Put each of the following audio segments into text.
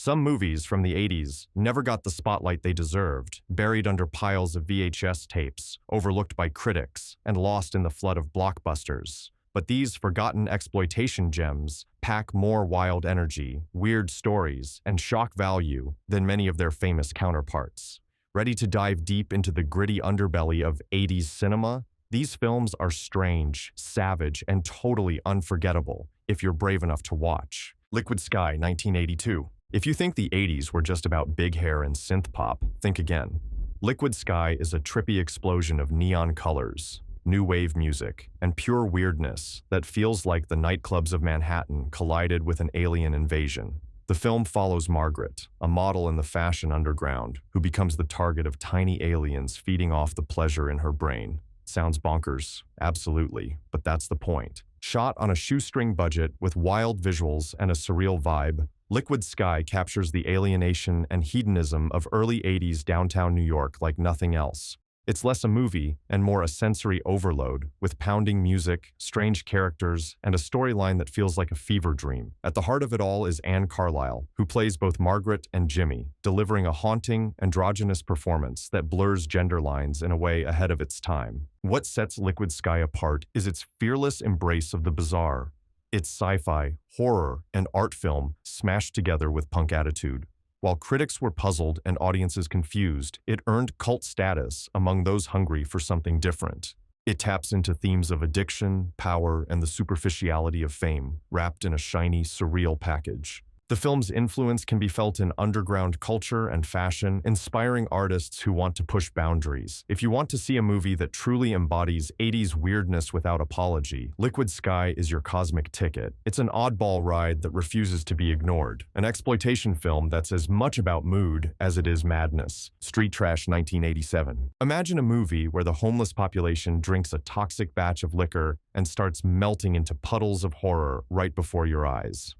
Some movies from the 80s never got the spotlight they deserved, buried under piles of VHS tapes, overlooked by critics, and lost in the flood of blockbusters. But these forgotten exploitation gems pack more wild energy, weird stories, and shock value than many of their famous counterparts. Ready to dive deep into the gritty underbelly of 80s cinema? These films are strange, savage, and totally unforgettable if you're brave enough to watch. Liquid Sky, 1982. If you think the 80s were just about big hair and synth pop, think again. Liquid Sky is a trippy explosion of neon colors, new wave music, and pure weirdness that feels like the nightclubs of Manhattan collided with an alien invasion. The film follows Margaret, a model in the fashion underground, who becomes the target of tiny aliens feeding off the pleasure in her brain. Sounds bonkers, absolutely, but that's the point. Shot on a shoestring budget with wild visuals and a surreal vibe, Liquid Sky captures the alienation and hedonism of early 80s downtown New York like nothing else. It's less a movie and more a sensory overload, with pounding music, strange characters, and a storyline that feels like a fever dream. At the heart of it all is Anne Carlisle, who plays both Margaret and Jimmy, delivering a haunting, androgynous performance that blurs gender lines in a way ahead of its time. What sets Liquid Sky apart is its fearless embrace of the bizarre. It's sci-fi, horror, and art film smashed together with punk attitude. While critics were puzzled and audiences confused, it earned cult status among those hungry for something different. It taps into themes of addiction, power, and the superficiality of fame, wrapped in a shiny, surreal package. The film's influence can be felt in underground culture and fashion, inspiring artists who want to push boundaries. If you want to see a movie that truly embodies 80s weirdness without apology, Liquid Sky is your cosmic ticket. It's an oddball ride that refuses to be ignored. An exploitation film that's as much about mood as it is madness. Street Trash, 1987. Imagine a movie where the homeless population drinks a toxic batch of liquor and starts melting into puddles of horror right before your eyes.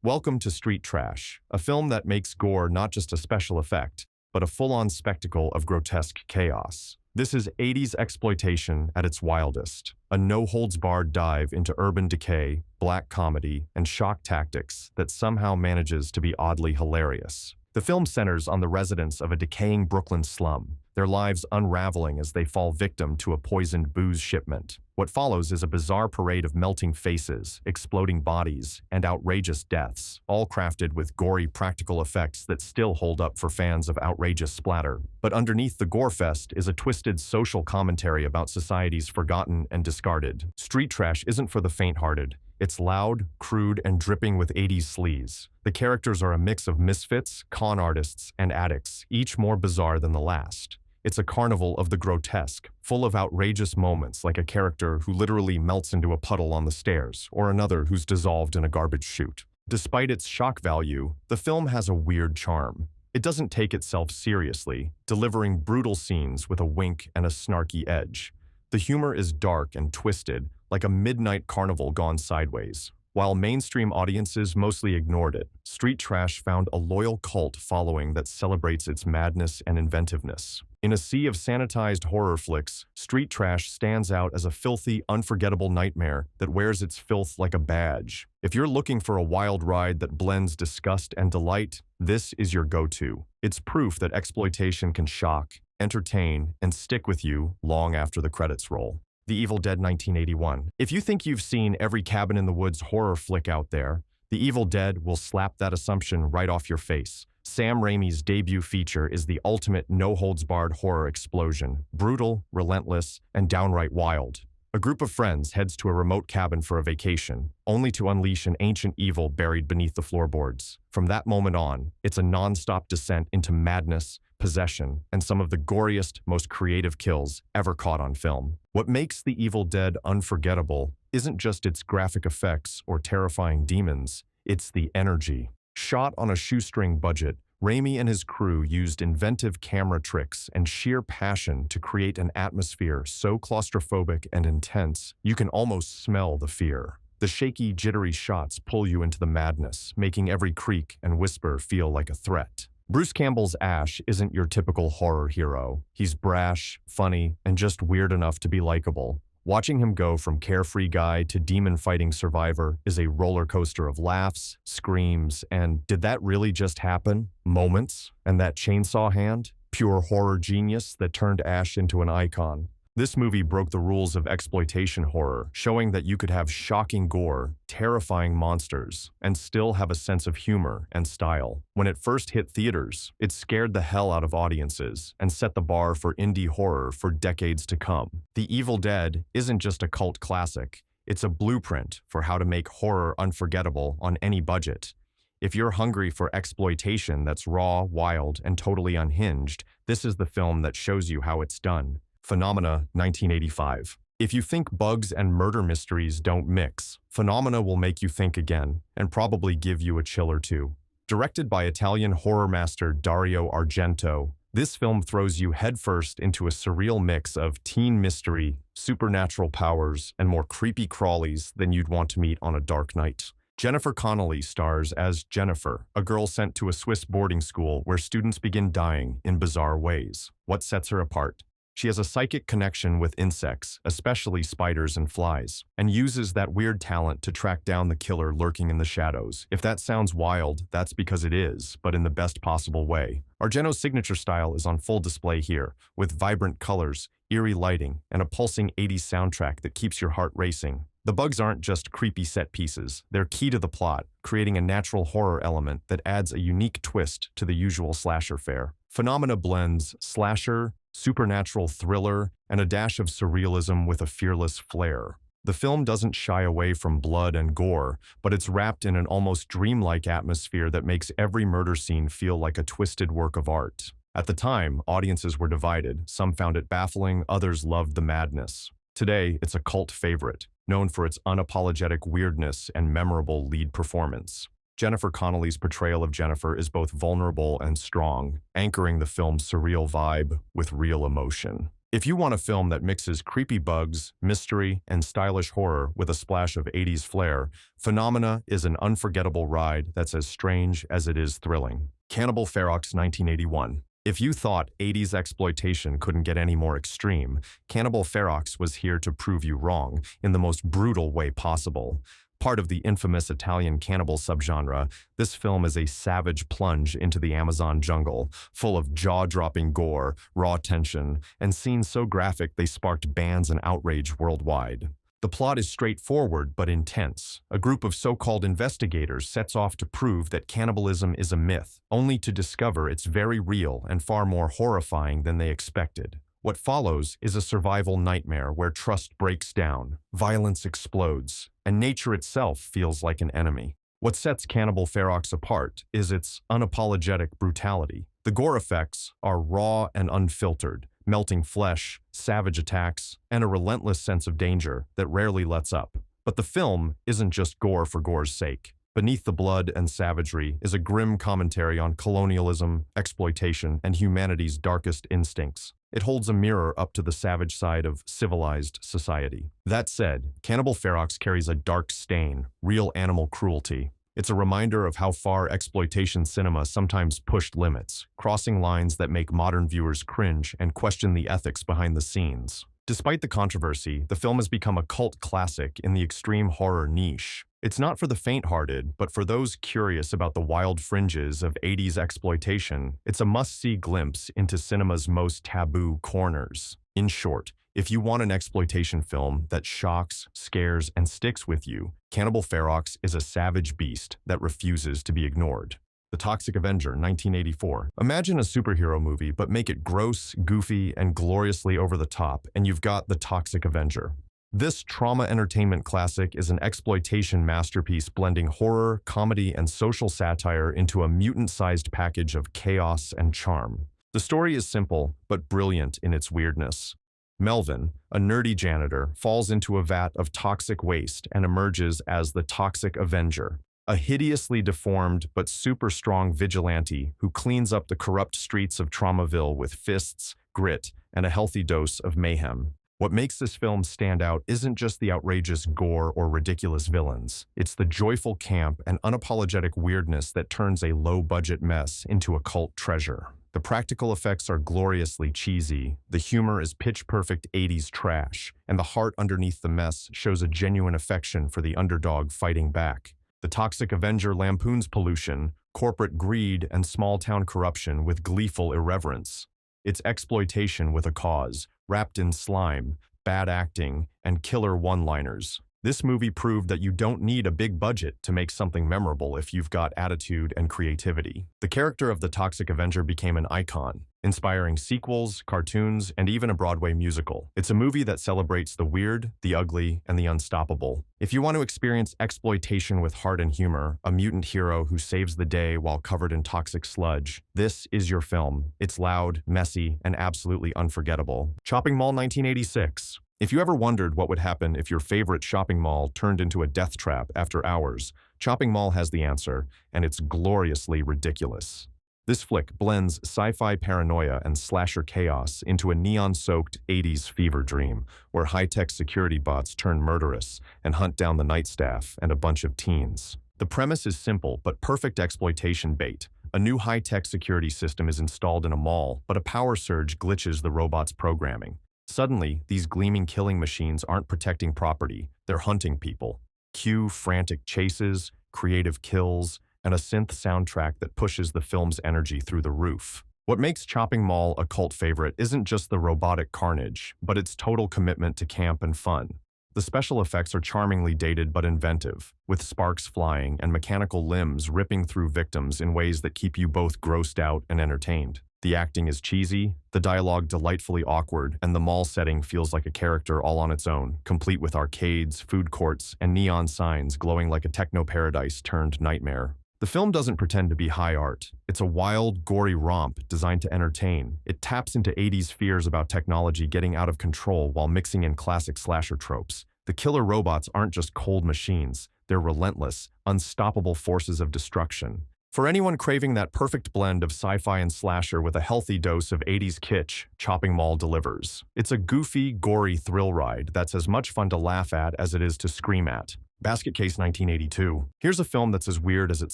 Welcome to Street Trash, a film that makes gore not just a special effect, but a full-on spectacle of grotesque chaos. This is 80s exploitation at its wildest, a no-holds-barred dive into urban decay, black comedy, and shock tactics that somehow manages to be oddly hilarious. The film centers on the residents of a decaying Brooklyn slum, their lives unraveling as they fall victim to a poisoned booze shipment. What follows is a bizarre parade of melting faces, exploding bodies, and outrageous deaths, all crafted with gory practical effects that still hold up for fans of outrageous splatter. But underneath the gore fest is a twisted social commentary about society's forgotten and discarded. Street Trash isn't for the faint-hearted. It's loud, crude, and dripping with 80s sleaze. The characters are a mix of misfits, con artists, and addicts, each more bizarre than the last. It's a carnival of the grotesque, full of outrageous moments like a character who literally melts into a puddle on the stairs, or another who's dissolved in a garbage chute. Despite its shock value, the film has a weird charm. It doesn't take itself seriously, delivering brutal scenes with a wink and a snarky edge. The humor is dark and twisted, like a midnight carnival gone sideways. While mainstream audiences mostly ignored it, Street Trash found a loyal cult following that celebrates its madness and inventiveness. In a sea of sanitized horror flicks, Street Trash stands out as a filthy, unforgettable nightmare that wears its filth like a badge. If you're looking for a wild ride that blends disgust and delight, this is your go-to. It's proof that exploitation can shock, entertain, and stick with you long after the credits roll. The Evil Dead, 1981. If you think you've seen every cabin in the woods horror flick out there, The Evil Dead will slap that assumption right off your face. Sam Raimi's debut feature is the ultimate no-holds-barred horror explosion, brutal, relentless, and downright wild. A group of friends heads to a remote cabin for a vacation, only to unleash an ancient evil buried beneath the floorboards. From that moment on, it's a non-stop descent into madness, possession, and some of the goriest, most creative kills ever caught on film. What makes The Evil Dead unforgettable isn't just its graphic effects or terrifying demons, it's the energy. Shot on a shoestring budget, Raimi and his crew used inventive camera tricks and sheer passion to create an atmosphere so claustrophobic and intense, you can almost smell the fear. The shaky, jittery shots pull you into the madness, making every creak and whisper feel like a threat. Bruce Campbell's Ash isn't your typical horror hero. He's brash, funny, and just weird enough to be likable. Watching him go from carefree guy to demon-fighting survivor is a roller coaster of laughs, screams, and did that really just happen? Moments. And that chainsaw hand? Pure horror genius that turned Ash into an icon. This movie broke the rules of exploitation horror, showing that you could have shocking gore, terrifying monsters, and still have a sense of humor and style. When it first hit theaters, it scared the hell out of audiences and set the bar for indie horror for decades to come. The Evil Dead isn't just a cult classic, it's a blueprint for how to make horror unforgettable on any budget. If you're hungry for exploitation that's raw, wild, and totally unhinged, this is the film that shows you how it's done. Phenomena, 1985. If you think bugs and murder mysteries don't mix, Phenomena will make you think again, and probably give you a chill or two. Directed by Italian horror master Dario Argento, this film throws you headfirst into a surreal mix of teen mystery, supernatural powers, and more creepy crawlies than you'd want to meet on a dark night. Jennifer Connelly stars as Jennifer, a girl sent to a Swiss boarding school where students begin dying in bizarre ways. What sets her apart? She has a psychic connection with insects, especially spiders and flies, and uses that weird talent to track down the killer lurking in the shadows. If that sounds wild, that's because it is, but in the best possible way. Argento's signature style is on full display here, with vibrant colors, eerie lighting, and a pulsing 80s soundtrack that keeps your heart racing. The bugs aren't just creepy set pieces, they're key to the plot, creating a natural horror element that adds a unique twist to the usual slasher fare. Phenomena blends slasher, supernatural thriller, and a dash of surrealism with a fearless flair. The film doesn't shy away from blood and gore, but it's wrapped in an almost dreamlike atmosphere that makes every murder scene feel like a twisted work of art. At the time, audiences were divided. Some found it baffling, others loved the madness. Today, it's a cult favorite, known for its unapologetic weirdness and memorable lead performance. Jennifer Connelly's portrayal of Jennifer is both vulnerable and strong, anchoring the film's surreal vibe with real emotion. If you want a film that mixes creepy bugs, mystery, and stylish horror with a splash of 80s flair, Phenomena is an unforgettable ride that's as strange as it is thrilling. Cannibal Fox, 1981. If you thought 80s exploitation couldn't get any more extreme, Cannibal Fox was here to prove you wrong in the most brutal way possible. Part of the infamous Italian cannibal subgenre, this film is a savage plunge into the Amazon jungle, full of jaw-dropping gore, raw tension, and scenes so graphic they sparked bans and outrage worldwide. The plot is straightforward but intense. A group of so-called investigators sets off to prove that cannibalism is a myth, only to discover it's very real and far more horrifying than they expected. What follows is a survival nightmare where trust breaks down, violence explodes, and nature itself feels like an enemy. What sets Cannibal Fox apart is its unapologetic brutality. The gore effects are raw and unfiltered, melting flesh, savage attacks, and a relentless sense of danger that rarely lets up. But the film isn't just gore for gore's sake. Beneath the blood and savagery is a grim commentary on colonialism, exploitation, and humanity's darkest instincts. It holds a mirror up to the savage side of civilized society. That said, Cannibal Fox carries a dark stain, real animal cruelty. It's a reminder of how far exploitation cinema sometimes pushed limits, crossing lines that make modern viewers cringe and question the ethics behind the scenes. Despite the controversy, the film has become a cult classic in the extreme horror niche. It's not for the faint-hearted, but for those curious about the wild fringes of 80s exploitation, it's a must-see glimpse into cinema's most taboo corners. In short, if you want an exploitation film that shocks, scares, and sticks with you, Cannibal Fox is a savage beast that refuses to be ignored. The Toxic Avenger, 1984. Imagine a superhero movie, but make it gross, goofy, and gloriously over the top, and you've got The Toxic Avenger. This trauma entertainment classic is an exploitation masterpiece blending horror, comedy, and social satire into a mutant-sized package of chaos and charm. The story is simple, but brilliant in its weirdness. Melvin, a nerdy janitor, falls into a vat of toxic waste and emerges as the Toxic Avenger, a hideously deformed but super strong vigilante who cleans up the corrupt streets of Traumaville with fists, grit, and a healthy dose of mayhem. What makes this film stand out isn't just the outrageous gore or ridiculous villains. It's the joyful camp and unapologetic weirdness that turns a low-budget mess into a cult treasure. The practical effects are gloriously cheesy, the humor is pitch-perfect 80s trash, and the heart underneath the mess shows a genuine affection for the underdog fighting back. The Toxic Avenger lampoons pollution, corporate greed, and small-town corruption with gleeful irreverence. It's exploitation with a cause, wrapped in slime, bad acting, and killer one-liners. This movie proved that you don't need a big budget to make something memorable if you've got attitude and creativity. The character of the Toxic Avenger became an icon, inspiring sequels, cartoons, and even a Broadway musical. It's a movie that celebrates the weird, the ugly, and the unstoppable. If you want to experience exploitation with heart and humor, a mutant hero who saves the day while covered in toxic sludge, this is your film. It's loud, messy, and absolutely unforgettable. Shopping Mall 1986. If you ever wondered what would happen if your favorite shopping mall turned into a death trap after hours, Shopping Mall has the answer, and it's gloriously ridiculous. This flick blends sci-fi paranoia and slasher chaos into a neon-soaked 80s fever dream, where high-tech security bots turn murderous and hunt down the night staff and a bunch of teens. The premise is simple but perfect exploitation bait. A new high-tech security system is installed in a mall, but a power surge glitches the robot's programming. Suddenly, these gleaming killing machines aren't protecting property, they're hunting people. Cue frantic chases, creative kills, and a synth soundtrack that pushes the film's energy through the roof. What makes Shopping Mall a cult favorite isn't just the robotic carnage, but its total commitment to camp and fun. The special effects are charmingly dated but inventive, with sparks flying and mechanical limbs ripping through victims in ways that keep you both grossed out and entertained. The acting is cheesy, the dialogue delightfully awkward, and the mall setting feels like a character all on its own, complete with arcades, food courts, and neon signs glowing like a techno-paradise turned nightmare. The film doesn't pretend to be high art. It's a wild, gory romp designed to entertain. It taps into 80s fears about technology getting out of control while mixing in classic slasher tropes. The killer robots aren't just cold machines. They're relentless, unstoppable forces of destruction. For anyone craving that perfect blend of sci-fi and slasher with a healthy dose of 80s kitsch, Shopping Mall delivers. It's a goofy, gory thrill ride that's as much fun to laugh at as it is to scream at. Basket Case 1982. Here's a film that's as weird as it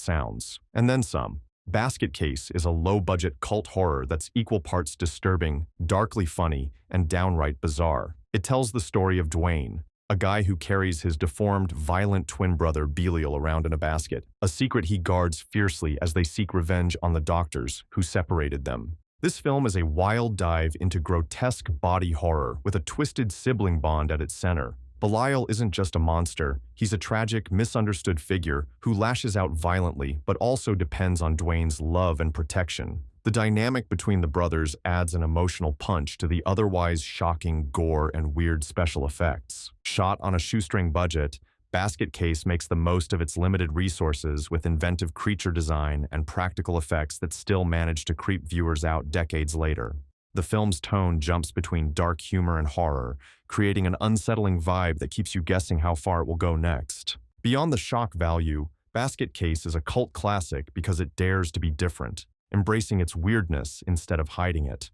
sounds. And then some. Basket Case is a low-budget cult horror that's equal parts disturbing, darkly funny, and downright bizarre. It tells the story of Dwayne, a guy who carries his deformed, violent twin brother Belial around in a basket, a secret he guards fiercely as they seek revenge on the doctors who separated them. This film is a wild dive into grotesque body horror with a twisted sibling bond at its center. Belial isn't just a monster, he's a tragic, misunderstood figure who lashes out violently but also depends on Dwayne's love and protection. The dynamic between the brothers adds an emotional punch to the otherwise shocking gore and weird special effects. Shot on a shoestring budget, Basket Case makes the most of its limited resources with inventive creature design and practical effects that still manage to creep viewers out decades later. The film's tone jumps between dark humor and horror, creating an unsettling vibe that keeps you guessing how far it will go next. Beyond the shock value, Basket Case is a cult classic because it dares to be different, embracing its weirdness instead of hiding it.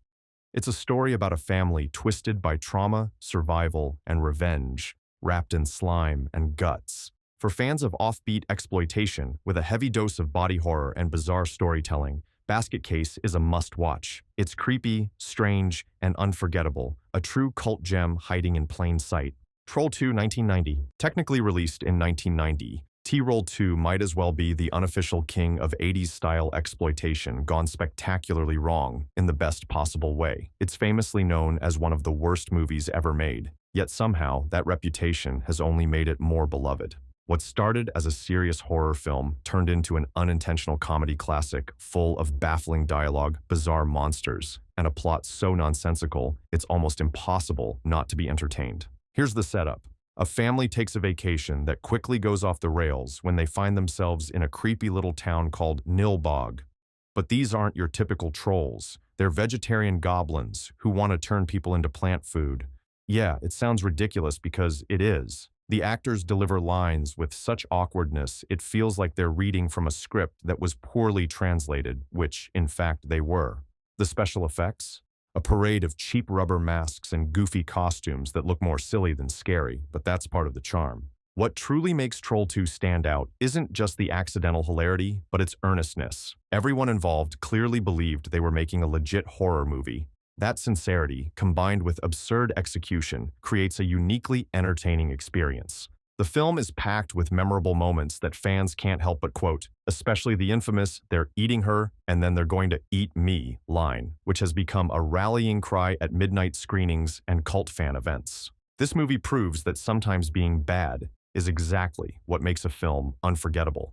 It's a story about a family twisted by trauma, survival, and revenge, wrapped in slime and guts. For fans of offbeat exploitation with a heavy dose of body horror and bizarre storytelling, Basket Case is a must-watch. It's creepy, strange, and unforgettable, a true cult gem hiding in plain sight. Troll 2 1990. Technically released in 1990, T-Roll 2 might as well be the unofficial king of 80s-style exploitation gone spectacularly wrong in the best possible way. It's famously known as one of the worst movies ever made, yet somehow that reputation has only made it more beloved. What started as a serious horror film turned into an unintentional comedy classic full of baffling dialogue, bizarre monsters, and a plot so nonsensical it's almost impossible not to be entertained. Here's the setup. A family takes a vacation that quickly goes off the rails when they find themselves in a creepy little town called Nilbog. But these aren't your typical trolls. They're vegetarian goblins who want to turn people into plant food. Yeah, it sounds ridiculous because it is. The actors deliver lines with such awkwardness it feels like they're reading from a script that was poorly translated, which, in fact, they were. The special effects? A parade of cheap rubber masks and goofy costumes that look more silly than scary, but that's part of the charm. What truly makes Troll 2 stand out isn't just the accidental hilarity, but its earnestness. Everyone involved clearly believed they were making a legit horror movie. That sincerity, combined with absurd execution, creates a uniquely entertaining experience. The film is packed with memorable moments that fans can't help but quote, especially the infamous "they're eating her and then they're going to eat me" line, which has become a rallying cry at midnight screenings and cult fan events. This movie proves that sometimes being bad is exactly what makes a film unforgettable.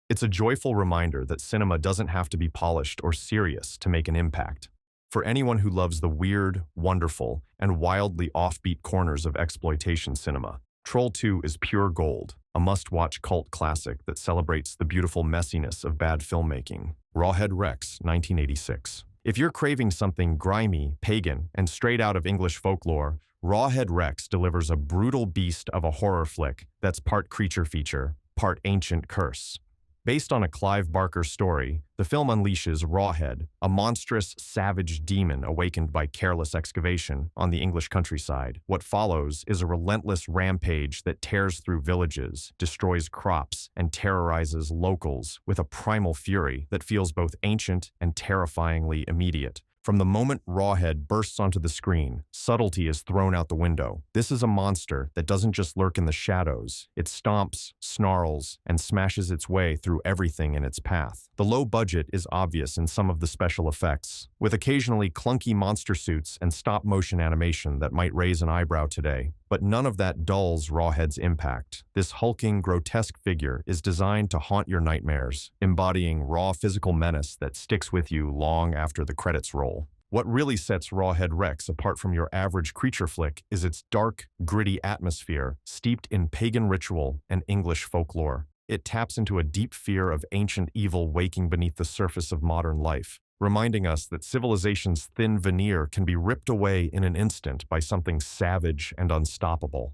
It's a joyful reminder that cinema doesn't have to be polished or serious to make an impact. For anyone who loves the weird, wonderful, and wildly offbeat corners of exploitation cinema, Troll 2 is pure gold, a must-watch cult classic that celebrates the beautiful messiness of bad filmmaking. Rawhead Rex, 1986. If you're craving something grimy, pagan, and straight out of English folklore, Rawhead Rex delivers a brutal beast of a horror flick that's part creature feature, part ancient curse. Based on a Clive Barker story, the film unleashes Rawhead, a monstrous, savage demon awakened by careless excavation on the English countryside. What follows is a relentless rampage that tears through villages, destroys crops, and terrorizes locals with a primal fury that feels both ancient and terrifyingly immediate. From the moment Rawhead bursts onto the screen, subtlety is thrown out the window. This is a monster that doesn't just lurk in the shadows. It stomps, snarls, and smashes its way through everything in its path. The low budget is obvious in some of the special effects, with occasionally clunky monster suits and stop-motion animation that might raise an eyebrow today. But none of that dulls Rawhead's impact. This hulking, grotesque figure is designed to haunt your nightmares, embodying raw physical menace that sticks with you long after the credits roll. What really sets Rawhead Rex apart from your average creature flick is its dark, gritty atmosphere, steeped in pagan ritual and English folklore. It taps into a deep fear of ancient evil waking beneath the surface of modern life, reminding us that civilization's thin veneer can be ripped away in an instant by something savage and unstoppable.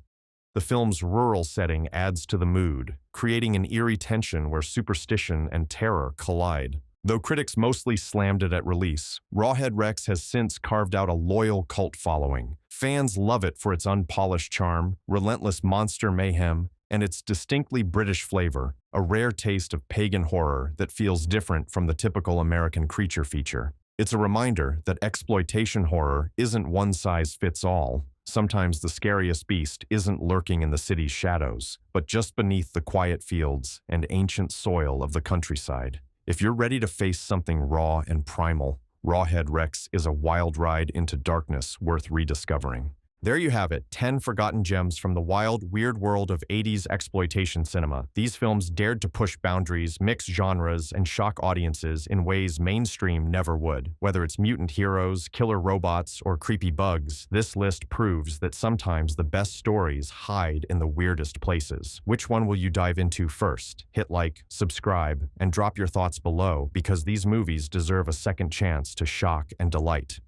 The film's rural setting adds to the mood, creating an eerie tension where superstition and terror collide. Though critics mostly slammed it at release, Rawhead Rex has since carved out a loyal cult following. Fans love it for its unpolished charm, relentless monster mayhem, and its distinctly British flavor, a rare taste of pagan horror that feels different from the typical American creature feature. It's a reminder that exploitation horror isn't one-size-fits-all. Sometimes the scariest beast isn't lurking in the city's shadows, but just beneath the quiet fields and ancient soil of the countryside. If you're ready to face something raw and primal, Rawhead Rex is a wild ride into darkness worth rediscovering. There you have it, 10 forgotten gems from the wild, weird world of 80s exploitation cinema. These films dared to push boundaries, mix genres, and shock audiences in ways mainstream never would. Whether it's mutant heroes, killer robots, or creepy bugs, this list proves that sometimes the best stories hide in the weirdest places. Which one will you dive into first? Hit like, subscribe, and drop your thoughts below because these movies deserve a second chance to shock and delight.